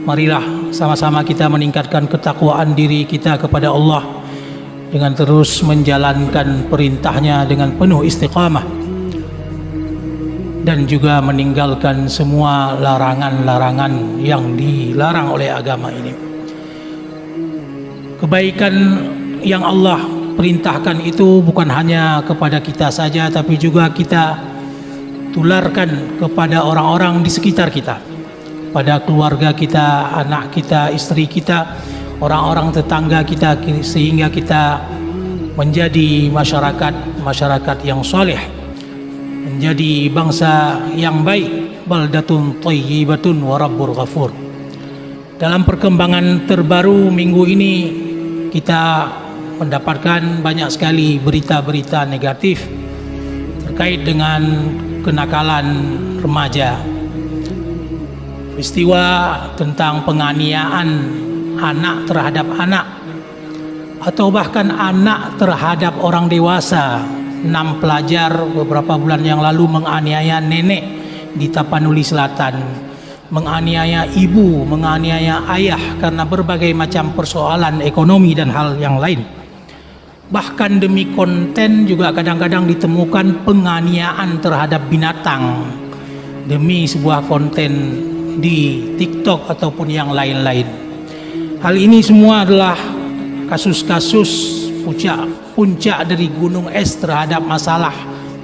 marilah sama-sama kita meningkatkan ketakwaan diri kita kepada Allah dengan terus menjalankan perintahnya dengan penuh istiqamah dan juga meninggalkan semua larangan-larangan yang dilarang oleh agama ini. Kebaikan yang Allah perintahkan itu bukan hanya kepada kita saja, tapi juga kita tularkan kepada orang-orang di sekitar kita, pada keluarga kita, anak kita, istri kita, orang-orang tetangga kita, sehingga kita menjadi masyarakat yang soleh, menjadi bangsa yang baik. Baldatun thayyibatun wa rabbur ghafur. Dalam perkembangan terbaru minggu ini kita mendapatkan banyak sekali berita-berita negatif terkait dengan kenakalan remaja. Peristiwa tentang penganiayaan anak terhadap anak, atau bahkan anak terhadap orang dewasa. 6 pelajar beberapa bulan yang lalu menganiaya nenek di Tapanuli Selatan, menganiaya ibu, menganiaya ayah karena berbagai macam persoalan ekonomi dan hal yang lain. Bahkan demi konten juga kadang-kadang ditemukan penganiayaan terhadap binatang demi sebuah konten di TikTok ataupun yang lain-lain. Hal ini semua adalah kasus-kasus puncak dari gunung es terhadap masalah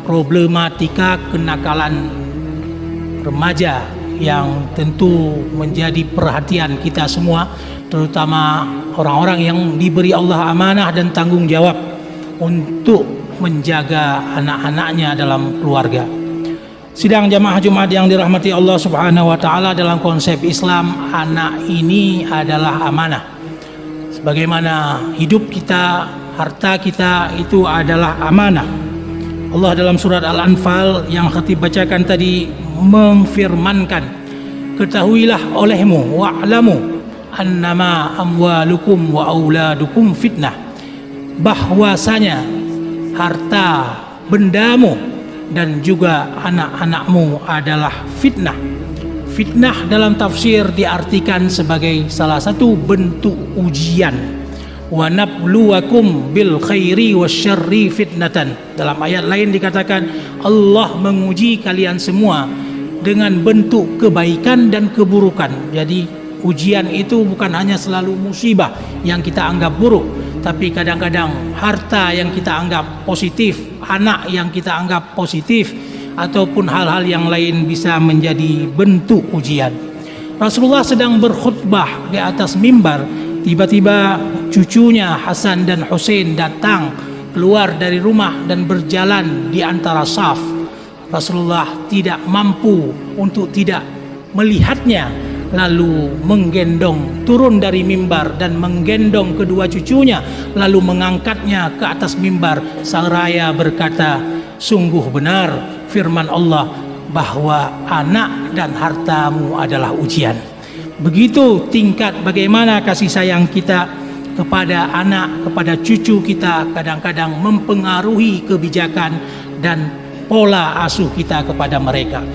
problematika kenakalan remaja yang tentu menjadi perhatian kita semua, terutama orang-orang yang diberi Allah amanah dan tanggung jawab untuk menjaga anak-anaknya dalam keluarga. Sidang jamaah Jumat yang dirahmati Allah Subhanahu wa taala, dalam konsep Islam, anak ini adalah amanah. Sebagaimana hidup kita, harta kita itu adalah amanah. Allah dalam surat Al-Anfal yang khatib bacakan tadi memfirmankan, ketahuilah olehmu wa'lamu annama amwalukum wa auladukum fitnah, bahwasanya harta bendamu dan juga anak-anakmu adalah fitnah. Fitnah dalam tafsir diartikan sebagai salah satu bentuk ujian. Wa nabluwakum bil khairi wasyarri fitnatan. Dalam ayat lain dikatakan Allah menguji kalian semua dengan bentuk kebaikan dan keburukan. Jadi ujian itu bukan hanya selalu musibah yang kita anggap buruk, tapi kadang-kadang harta yang kita anggap positif, anak yang kita anggap positif, ataupun hal-hal yang lain bisa menjadi bentuk ujian. Rasulullah sedang berkhutbah di atas mimbar, tiba-tiba cucunya Hasan dan Husain datang keluar dari rumah dan berjalan di antara saf. Rasulullah tidak mampu untuk tidak melihatnya, lalu menggendong, turun dari mimbar dan menggendong kedua cucunya, lalu mengangkatnya ke atas mimbar seraya berkata, sungguh benar firman Allah bahwa anak dan hartamu adalah ujian. Begitu tingkat bagaimana kasih sayang kita kepada anak, kepada cucu kita kadang-kadang mempengaruhi kebijakan dan pola asuh kita kepada mereka.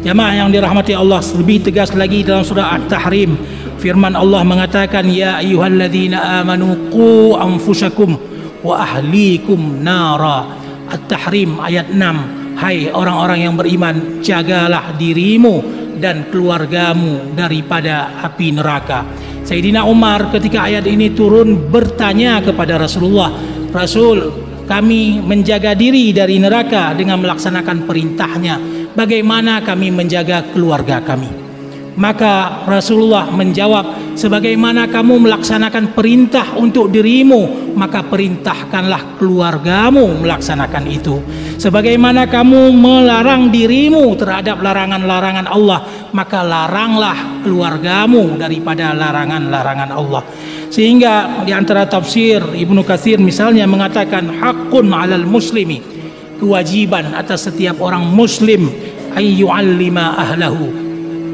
Jamaah yang dirahmati Allah, lebih tegas lagi dalam surah At-Tahrim, firman Allah mengatakan, ya ayyuhalladzina amanu qu anfusakum wa ahlikum nara. At-Tahrim ayat 6. Hai orang-orang yang beriman, jagalah dirimu dan keluargamu daripada api neraka. Sayyidina Umar ketika ayat ini turun bertanya kepada Rasulullah, Rasul, kami menjaga diri dari neraka dengan melaksanakan perintahnya, bagaimana kami menjaga keluarga kami? Maka Rasulullah menjawab, sebagaimana kamu melaksanakan perintah untuk dirimu, maka perintahkanlah keluargamu melaksanakan itu. Sebagaimana kamu melarang dirimu terhadap larangan-larangan Allah, maka laranglah keluargamu daripada larangan-larangan Allah. Sehingga di antara tafsir Ibnu Katsir misalnya mengatakan, haqqun 'alal muslimi, kewajiban atas setiap orang muslim, ayyu'allima ahlahu,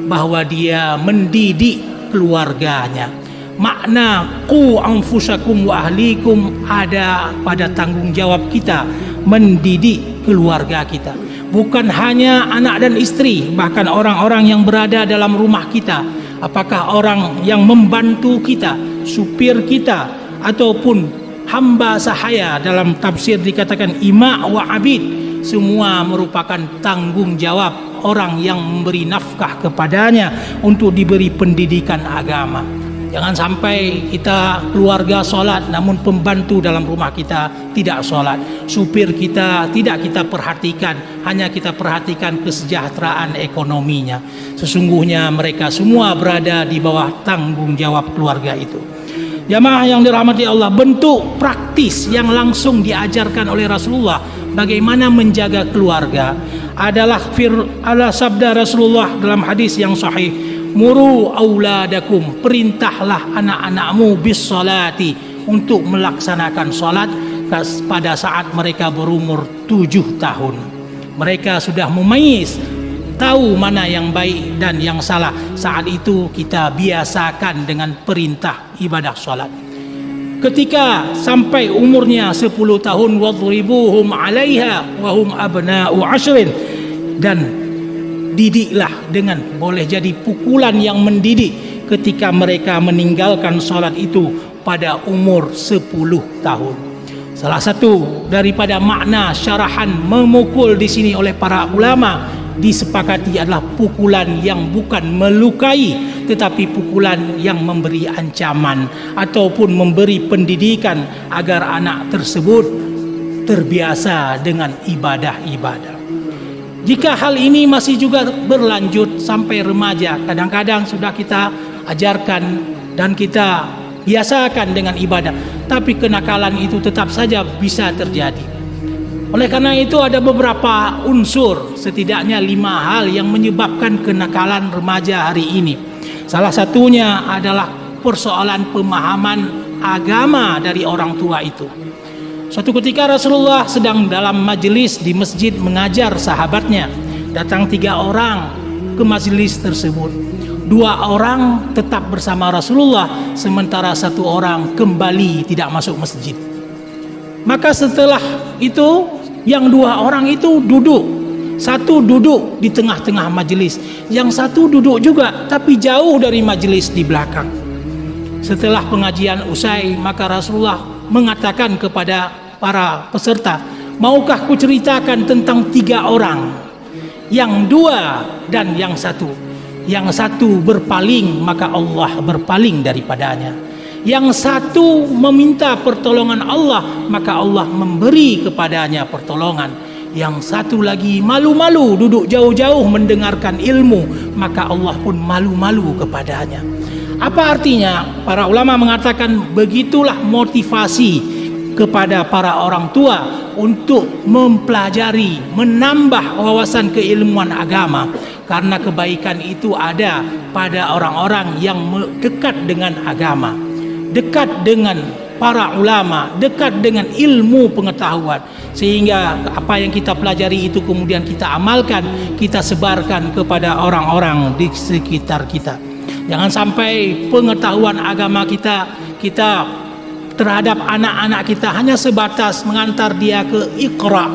bahwa dia mendidik keluarganya. Makna qu anfusakum wa ahlikum ada pada tanggung jawab kita mendidik keluarga kita. Bukan hanya anak dan istri, bahkan orang-orang yang berada dalam rumah kita, Apakah orang yang membantu kita, supir kita, ataupun hamba sahaya, dalam tafsir dikatakan ima wa abid, semua merupakan tanggung jawab orang yang memberi nafkah kepadanya untuk diberi pendidikan agama. Jangan sampai kita keluarga solat namun pembantu dalam rumah kita tidak solat, supir kita tidak kita perhatikan, hanya kita perhatikan kesejahteraan ekonominya. Sesungguhnya mereka semua berada di bawah tanggung jawab keluarga itu. Jamaah yang dirahmati Allah, bentuk praktis yang langsung diajarkan oleh Rasulullah bagaimana menjaga keluarga adalah sabda Rasulullah dalam hadis yang sahih, muru auladakum, perintahlah anak-anakmu bis salati, untuk melaksanakan salat pada saat mereka berumur 7 tahun. Mereka sudah memayyiz, tahu mana yang baik dan yang salah. Saat itu kita biasakan dengan perintah ibadah salat. Ketika sampai umurnya 10 tahun, wadribuhum 'alaiha wa hum abna'u 'ashrin, dan didiklah dengan, boleh jadi pukulan yang mendidik, ketika mereka meninggalkan salat itu pada umur 10 tahun. Salah satu daripada makna syarahan memukul di sini oleh para ulama disepakati adalah pukulan yang bukan melukai, tetapi pukulan yang memberi ancaman ataupun memberi pendidikan agar anak tersebut terbiasa dengan ibadah-ibadah. Jika hal ini masih juga berlanjut sampai remaja, kadang-kadang sudah kita ajarkan dan kita biasakan dengan ibadah, tapi kenakalan itu tetap saja bisa terjadi. Oleh karena itu ada beberapa unsur, setidaknya 5 hal yang menyebabkan kenakalan remaja hari ini. Salah satunya adalah persoalan pemahaman agama dari orang tua itu. Suatu ketika Rasulullah sedang dalam majelis di masjid mengajar sahabatnya. Datang 3 orang ke majelis tersebut. 2 orang tetap bersama Rasulullah, sementara 1 orang kembali tidak masuk masjid. Maka setelah itu yang 2 orang itu duduk. 1 duduk di tengah-tengah majelis, yang 1 duduk juga tapi jauh dari majelis di belakang. Setelah pengajian usai, maka Rasulullah mengatakan kepada para peserta, maukah ku ceritakan tentang 3 orang, yang 2 dan yang 1. Yang 1 berpaling, maka Allah berpaling daripadanya. Yang 1 meminta pertolongan Allah, maka Allah memberi kepadanya pertolongan. Yang 1 lagi malu-malu duduk jauh-jauh mendengarkan ilmu, maka Allah pun malu-malu kepadanya. Apa artinya? Para ulama mengatakan begitulah motivasi kepada para orang tua untuk mempelajari, menambah wawasan keilmuan agama, karena kebaikan itu ada pada orang-orang yang dekat dengan agama, dekat dengan para ulama, dekat dengan ilmu pengetahuan, sehingga apa yang kita pelajari itu kemudian kita amalkan, kita sebarkan kepada orang-orang di sekitar kita. Jangan sampai pengetahuan agama kita terhadap anak-anak kita hanya sebatas mengantar dia ke Iqra,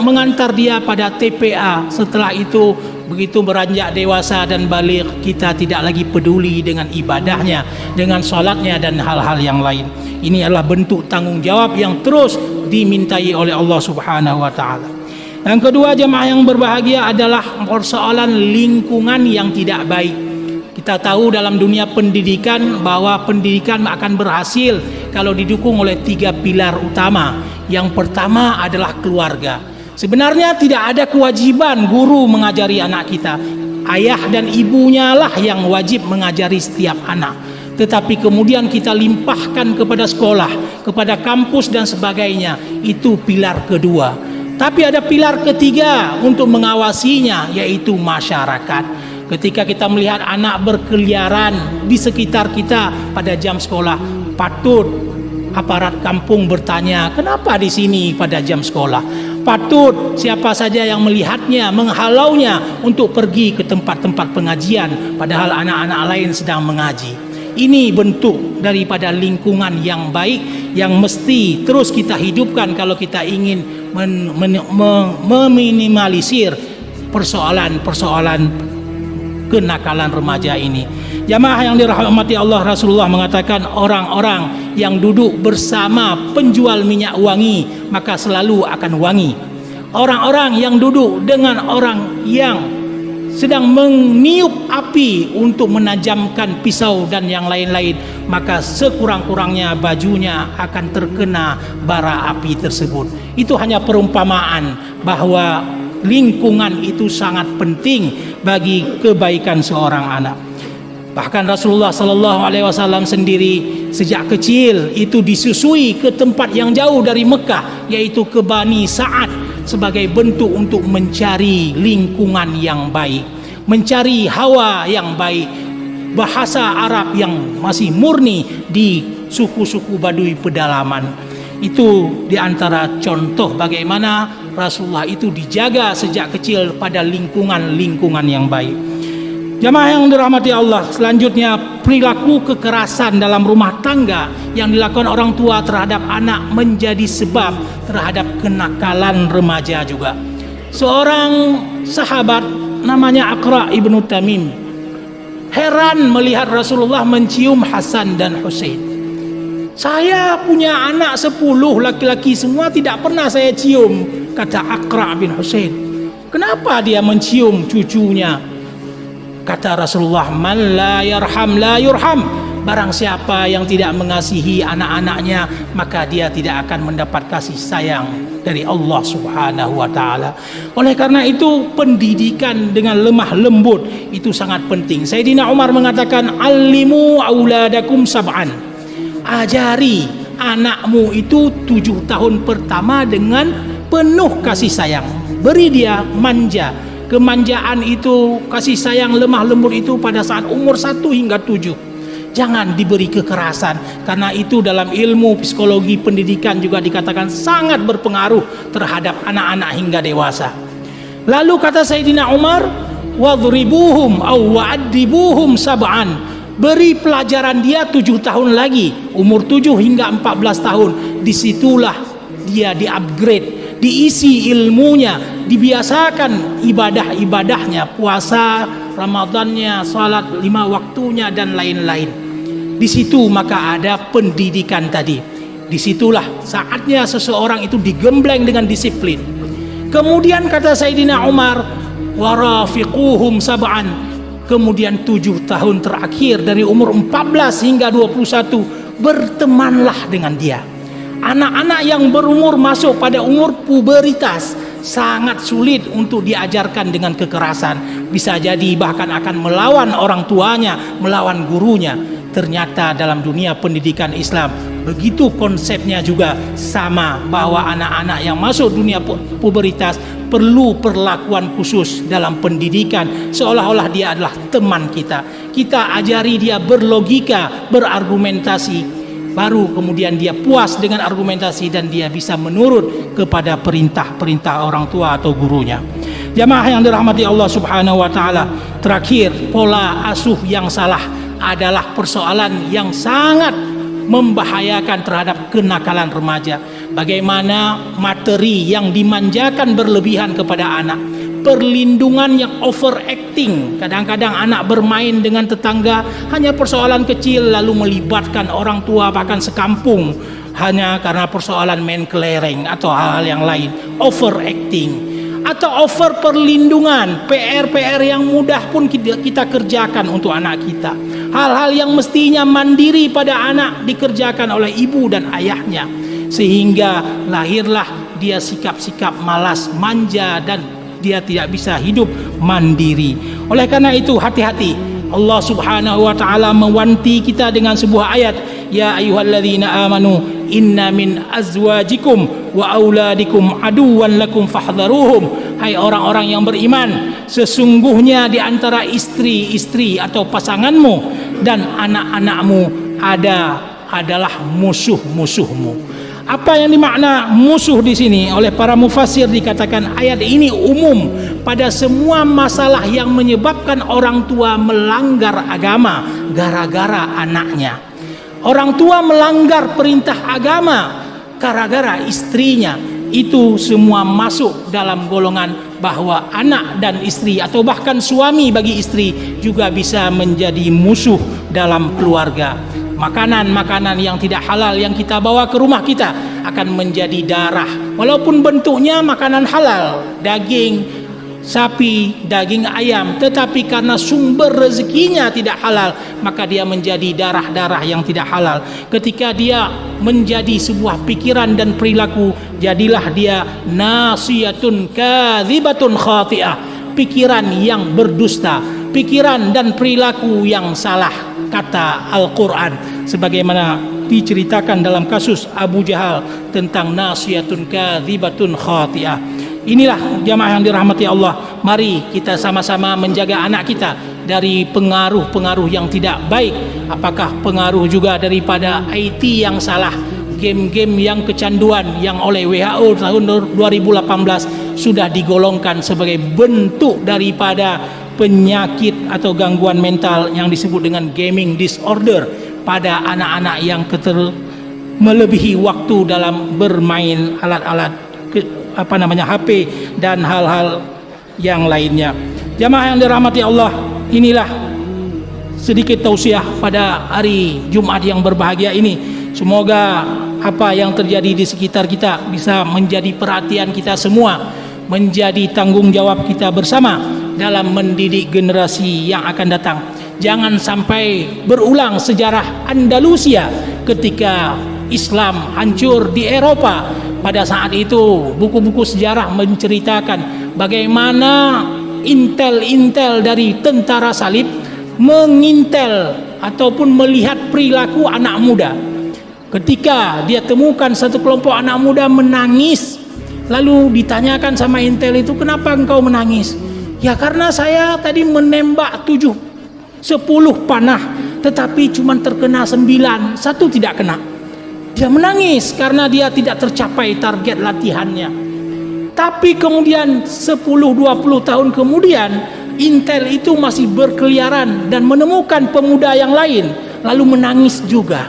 mengantar dia pada TPA. Setelah itu begitu beranjak dewasa dan balik, kita tidak lagi peduli dengan ibadahnya, dengan salatnya dan hal-hal yang lain. Ini adalah bentuk tanggung jawab yang terus dimintai oleh Allah Subhanahu wa taala. Yang kedua, jemaah yang berbahagia, adalah persoalan lingkungan yang tidak baik. Kita tahu dalam dunia pendidikan bahwa pendidikan akan berhasil kalau didukung oleh 3 pilar utama. Yang pertama adalah keluarga. Sebenarnya tidak ada kewajiban guru mengajari anak kita. Ayah dan ibunya lah yang wajib mengajari setiap anak. Tetapi kemudian kita limpahkan kepada sekolah, kepada kampus dan sebagainya. Itu pilar kedua. Tapi ada pilar ketiga untuk mengawasinya, yaitu masyarakat. Ketika kita melihat anak berkeliaran di sekitar kita pada jam sekolah, patut aparat kampung bertanya, kenapa di sini pada jam sekolah? Patut siapa saja yang melihatnya menghalaunya untuk pergi ke tempat-tempat pengajian, padahal anak-anak lain sedang mengaji. Ini bentuk daripada lingkungan yang baik yang mesti terus kita hidupkan kalau kita ingin meminimalisir persoalan-persoalan kenakalan remaja ini. Jamaah yang dirahmati Allah, Rasulullah mengatakan orang-orang yang duduk bersama penjual minyak wangi maka selalu akan wangi. Orang-orang yang duduk dengan orang yang sedang meniup api untuk menajamkan pisau dan yang lain-lain, maka sekurang-kurangnya bajunya akan terkena bara api tersebut. Itu hanya perumpamaan bahwa lingkungan itu sangat penting bagi kebaikan seorang anak. Bahkan Rasulullah Sallallahu Alaihi Wasallam sendiri sejak kecil itu disusui ke tempat yang jauh dari Mekah, yaitu ke Bani Sa'ad, sebagai bentuk untuk mencari lingkungan yang baik, mencari hawa yang baik, bahasa Arab yang masih murni di suku-suku Baduy pedalaman. Itu diantara contoh bagaimana Rasulullah itu dijaga sejak kecil pada lingkungan yang baik. Jamaah yang dirahmati Allah, selanjutnya perilaku kekerasan dalam rumah tangga yang dilakukan orang tua terhadap anak menjadi sebab terhadap kenakalan remaja juga. Seorang sahabat namanya Aqra ibnu Tamim heran melihat Rasulullah mencium Hasan dan Husain. Saya punya anak 10 laki-laki semua, tidak pernah saya cium, kata Aqra bin Husain. Kenapa dia mencium cucunya? Kata Rasulullah, man la yarham la yurham. Barang siapa yang tidak mengasihi anak-anaknya, maka dia tidak akan mendapat kasih sayang dari Allah Subhanahu wa taala. Oleh karena itu, pendidikan dengan lemah lembut itu sangat penting. Sayyidina Umar mengatakan, allimu auladakum sab'an. Ajari anakmu itu 7 tahun pertama dengan penuh kasih sayang. Beri dia manja. Kemanjaan itu, kasih sayang, lemah lembut itu pada saat umur 1 hingga 7. Jangan diberi kekerasan, karena itu dalam ilmu psikologi pendidikan juga dikatakan sangat berpengaruh terhadap anak-anak hingga dewasa. Lalu kata Sayyidina Umar, wadribuhum aw wa'adibuhum sab'an. Beri pelajaran dia 7 tahun lagi, umur 7 hingga 14 tahun. Disitulah dia di-upgrade, diisi ilmunya, dibiasakan ibadah-ibadahnya, puasa, Ramadannya, salat 5 waktunya dan lain-lain. Di situ maka ada pendidikan tadi. Disitulah saatnya seseorang itu digembleng dengan disiplin. Kemudian kata Sayyidina Umar, warafiquhum sab'an. Kemudian 7 tahun terakhir dari umur 14 hingga 21, bertemanlah dengan dia. Anak-anak yang berumur masuk pada umur puberitas sangat sulit untuk diajarkan dengan kekerasan. Bisa jadi bahkan akan melawan orang tuanya, melawan gurunya. Ternyata dalam dunia pendidikan Islam begitu konsepnya juga sama, bahwa anak-anak yang masuk dunia puberitas perlu perlakuan khusus dalam pendidikan, seolah-olah dia adalah teman kita. Kita ajari dia berlogika, berargumentasi, baru kemudian dia puas dengan argumentasi dan dia bisa menurut kepada perintah-perintah orang tua atau gurunya. Jamaah yang dirahmati Allah Subhanahu wa taala, terakhir, pola asuh yang salah adalah persoalan yang sangat membahayakan terhadap kenakalan remaja. Bagaimana materi yang dimanjakan berlebihan kepada anak, perlindungan yang overacting. Kadang-kadang anak bermain dengan tetangga hanya persoalan kecil lalu melibatkan orang tua bahkan sekampung hanya karena persoalan main kelereng atau hal-hal yang lain. Overacting atau over perlindungan, PR-PR yang mudah pun kita kerjakan untuk anak kita. Hal-hal yang mestinya mandiri pada anak dikerjakan oleh ibu dan ayahnya, sehingga lahirlah dia sikap-sikap malas, manja, dan dia tidak bisa hidup mandiri. Oleh karena itu hati-hati. Allah Subhanahu wa taala mewanti kita dengan sebuah ayat, ya ayyuhalladzina amanu inna min azwajikum wa auladikum aduwan lakum fahdharuhum. Hai orang-orang yang beriman, sesungguhnya di antara istri-istri atau pasanganmu dan anak-anakmu adalah musuh-musuhmu. Apa yang dimakna musuh di sini? Oleh para mufassir dikatakan ayat ini umum pada semua masalah yang menyebabkan orang tua melanggar agama gara-gara anaknya. Orang tua melanggar perintah agama gara-gara istrinya. Itu semua masuk dalam golongan bahwa anak dan istri atau bahkan suami bagi istri juga bisa menjadi musuh dalam keluarga. Makanan-makanan yang tidak halal yang kita bawa ke rumah kita akan menjadi darah, walaupun bentuknya makanan halal, daging sapi, daging ayam, tetapi karena sumber rezekinya tidak halal, maka dia menjadi darah-darah yang tidak halal. Ketika dia menjadi sebuah pikiran dan perilaku, jadilah dia nasiyatun kadzibatun khati'ah, pikiran yang berdusta, pikiran dan perilaku yang salah, kata Al-Quran, sebagaimana diceritakan dalam kasus Abu Jahal tentang nasiyatun kadzibatun khati'ah. Inilah jamaah yang dirahmati Allah, mari kita sama-sama menjaga anak kita dari pengaruh-pengaruh yang tidak baik. Apakah pengaruh juga daripada IT yang salah, game-game yang kecanduan yang oleh WHO tahun 2018 sudah digolongkan sebagai bentuk daripada penyakit atau gangguan mental yang disebut dengan gaming disorder pada anak-anak yang melebihi waktu dalam bermain alat-alat HP dan hal-hal yang lainnya. Jamaah yang dirahmati Allah, inilah sedikit tausiah pada hari Jumat yang berbahagia ini. Semoga apa yang terjadi di sekitar kita bisa menjadi perhatian kita semua, menjadi tanggung jawab kita bersama dalam mendidik generasi yang akan datang. Jangan sampai berulang sejarah Andalusia ketika Islam hancur di Eropa. Pada saat itu buku-buku sejarah menceritakan bagaimana intel-intel dari tentara salib mengintel ataupun melihat perilaku anak muda. Ketika dia temukan satu kelompok anak muda menangis, lalu ditanyakan sama intel itu, kenapa engkau menangis? Ya karena saya tadi menembak 10 panah, tetapi cuma terkena 9, 1 tidak kena. Dia menangis karena dia tidak tercapai target latihannya. Tapi kemudian 10-20 tahun kemudian, intel itu masih berkeliaran dan menemukan pemuda yang lain, lalu menangis juga.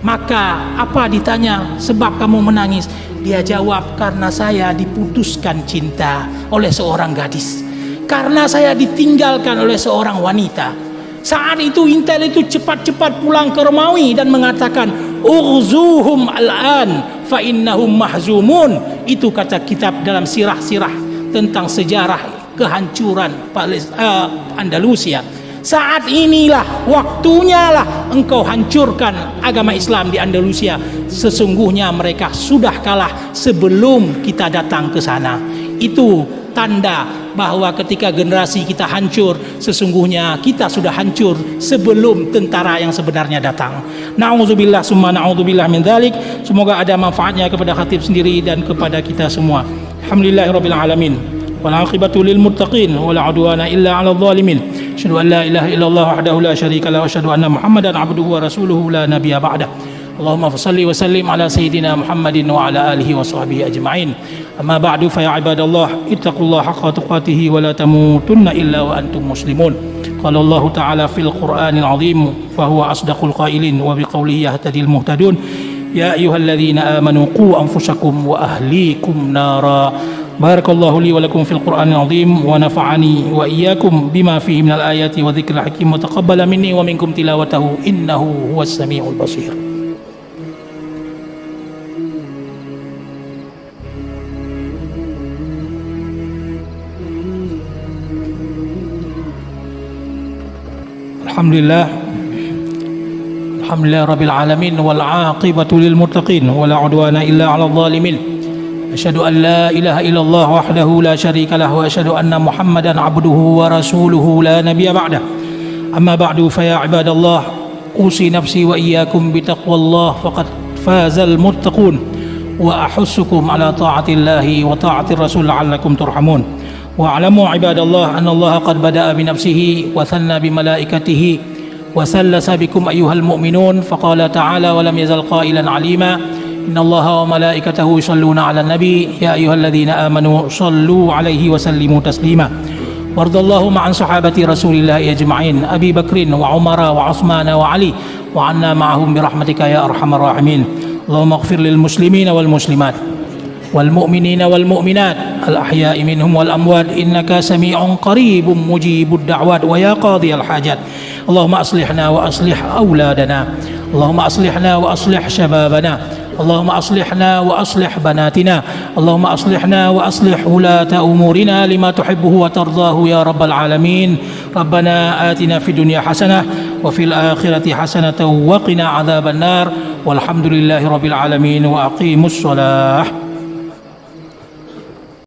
Maka apa ditanya, sebab kamu menangis? Dia jawab, karena saya diputuskan cinta oleh seorang gadis, karena saya ditinggalkan oleh seorang wanita. Saat itu intel itu cepat-cepat pulang ke Romawi dan mengatakan, ughzuhum al-an fa innahum mahzumun. Itu kata kitab dalam sirah-sirah tentang sejarah kehancuran Andalusia. Saat inilah waktunya lah engkau hancurkan agama Islam di Andalusia. Sesungguhnya mereka sudah kalah sebelum kita datang ke sana. Itu tanda bahwa ketika generasi kita hancur, sesungguhnya kita sudah hancur sebelum tentara yang sebenarnya datang. Na'udzubillah summa na'udzubillah min dzalik. Semoga ada manfaatnya kepada khatib sendiri dan kepada kita semua. Alhamdulillahirabbil alamin. Wal 'aqibatu lil muttaqin wa la 'udwana illa 'alal zalimin. Asyhadu an la ilaha illallah wahdahu la syarika lahu wa asyhadu anna Muhammadan 'abduhu wa rasuluhu la nabiyya ba'da. Allahumma salli wa sallim ala sayyidina Muhammadin wa ala alihi wa sahbihi ajma'in. Amma ba'du fa ya ibadallah ittaqullaha haqqa tuqatih wa la tamutunna illa wa antum muslimun. Qala Allah ta'ala fil Qur'anil 'azim fa huwa asdaqul qailin wa biqaulihi yahtadil muhtadun. Ya ayyuhalladzina amanu qu anfusakum wa ahlikum nara. Barakallahu li wa lakum fil Qur'anil 'azim wa nafa'ani wa iyyakum bima fihi minal ayati wa dzikril hakim wa taqabbala minni wa minkum tilawatahu innahu huwas samiul basir. Alhamdulillah rabbil alamin wal 'aqibatu lil muttaqin wa la 'udwana illa 'alal zalimin. Asyhadu an la ilaha illallah wahdahu la syarika lahu wa asyhadu anna Muhammadan 'abduhu wa rasuluhu la nabiyya ba'da. Amma ba'du fa ya ibadallah usi nafsi wa iyyakum bi taqwallah faqad fazal muttaqun wa ahussukum ala ta'atillahi wa ta'atir rasul la'allakum turhamun. واعلموا عباد الله أن الله قد بدأ بنفسه وثنى بملائكته وثلث بكم أيها المؤمنون فقال تعالى ولم يزل قائلا عليما إن الله وملائكته يصلون على النبي يا أيها الذين آمنوا صلوا عليه وسلموا تسليما وارض اللهم عن صحابة رسول الله أجمعين أبي بكر وعمر وعثمان وعلي وعنا معهم برحمتك يا أرحم الراحمين اللهم اغفر للمسلمين والمسلمات والمؤمنين والمؤمنات الأحياء منهم والأموات إنك سميع قريب مجيب الدعوات ويا قاضي الحاجات. اللهم أصلحنا وأصلح أولادنا، اللهم أصلحنا وأصلح شبابنا، اللهم أصلحنا وأصلح بناتنا، اللهم أصلحنا وأصلح ولاة أمورنا لما تحبه وترضاه يا رب العالمين. ربنا آتنا في الدنيا حسنة وفي الآخرة حسنة وقنا عذاب النار، والحمد لله رب العالمين، وأقيموا الصلاة.